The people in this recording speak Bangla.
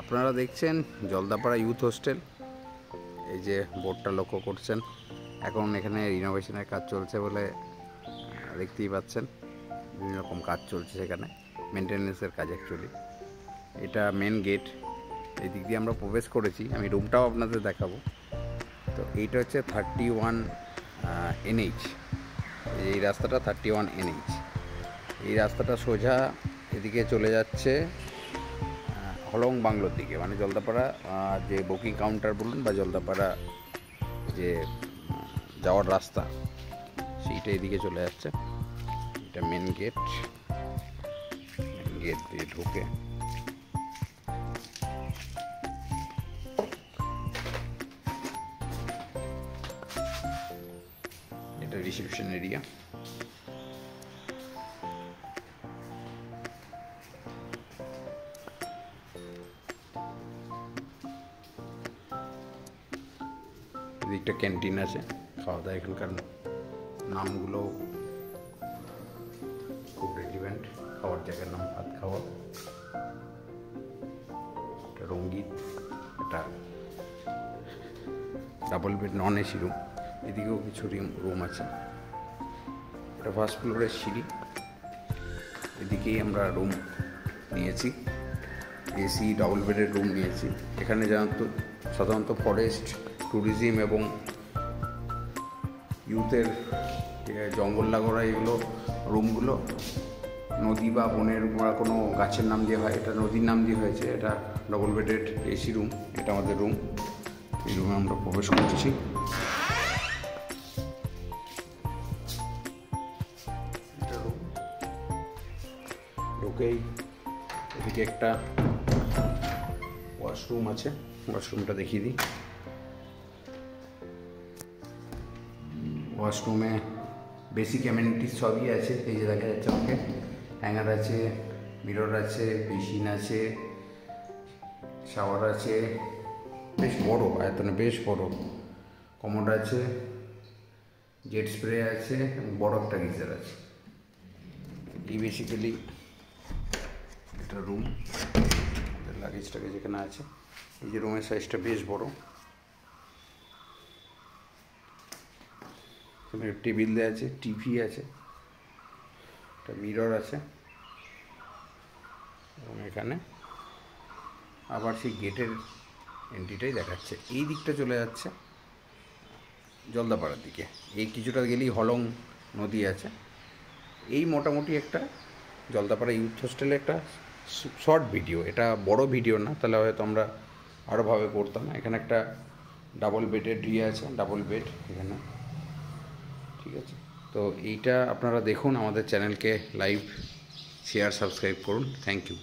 আপনারা দেখছেন জলদাপাড়া ইউথ হোস্টেল। এই যে বোর্ডটা লক্ষ্য করছেন, এখন এখানে রিনোভেশনের কাজ চলছে বলে দেখতেই পাচ্ছেন। বিভিন্ন রকম কাজ চলছে সেখানে, মেনটেন্যান্সের কাজ অ্যাকচুয়ালি। এটা মেন গেট, এই দিক দিয়ে আমরা প্রবেশ করেছি। আমি রুমটাও আপনাদের দেখাবো। তো এইটা হচ্ছে 31 NH। এই রাস্তাটা 31 NH। এই রাস্তাটা সোজা এদিকে চলে যাচ্ছে হলং বাংলোর দিকে, মানে জলদাপাড়া যে বুকিং কাউন্টার বলুন বা জলদাপাড়া যে যাওয়ার রাস্তা, সেইটা এদিকে চলে যাচ্ছে। এটা মেন গেট দিয়ে ঢুকে এটা রিসেপশন এরিয়া। এদিকটা ক্যান্টিন আছে, খাওয়া দাওয়া। এখানকার নামগুলো খুব রেলিভেন্ট। খাওয়ার জায়গার নাম ভাত খাওয়া, এটা রঙ্গিত, এটা double bed non AC room. এদিকেও কিছু রুম আছে। এটা ফার্স্ট ফ্লোরের সিঁড়ি, এদিকেই আমরা রুম নিয়েছি, এসি ডাবল বেডের রুম নিয়েছি। এখানে সাধারণত ফরেস্ট, ট্যুরিজম এবং ইউথের জঙ্গল লাগোরা এগুলো রুমগুলো নদী বা বনের বা কোনো গাছের নাম দিয়ে হয়। এটা নদীর নাম দিয়ে হয়েছে। এটা ডবল বেডেড এসি রুম, এটা আমাদের রুম। এই রুমে আমরা প্রবেশ করছি। ঢুকেই এদিকে একটা ওয়াশরুম আছে, ওয়াশরুমটা দেখিয়ে দিই। ওয়াশরুমে বেসিক অ্যামেনিটিস সবই আছে। এই যে দেখা যাচ্ছে আমাকে হ্যাঙ্গার আছে, মিরর আছে, বেসিন আছে, শাওয়ার আছে, বেশ বড় আয়তনে, বেশ বড় কমোড আছে, জেট স্প্রে আছে এবং বড় একটা গিজার আছে। এই বেসিক্যালি এটা রুম। লাগেজ টাগেজ এখানে আছে। এই যে রুমের সাইজটা বেশ বড়। এখানে টেবিল দেওয়া আছে, টিভি আছে, একটা মিরর আছে এবং এখানে আবার সেই গেটের এন্ট্রিটাই দেখাচ্ছে। এই দিকটা চলে যাচ্ছে জলদাপাড়ার দিকে। এই কিছুটা গেলেই হলং নদী আছে। এই মোটামুটি একটা জলদাপাড়া ইউথ হোস্টেলে একটা শর্ট ভিডিও। এটা বড় ভিডিও না, তাহলে হয়তো আমরা আরোভাবে করতাম। এখানে একটা ডাবল বেডের আছে, ডাবল বেড এখানে, ঠিক আছে। তো এইটা আপনারা দেখুন, আমাদের চ্যানেলকে লাইক, শেয়ার, সাবস্ক্রাইব করুন। Thank you.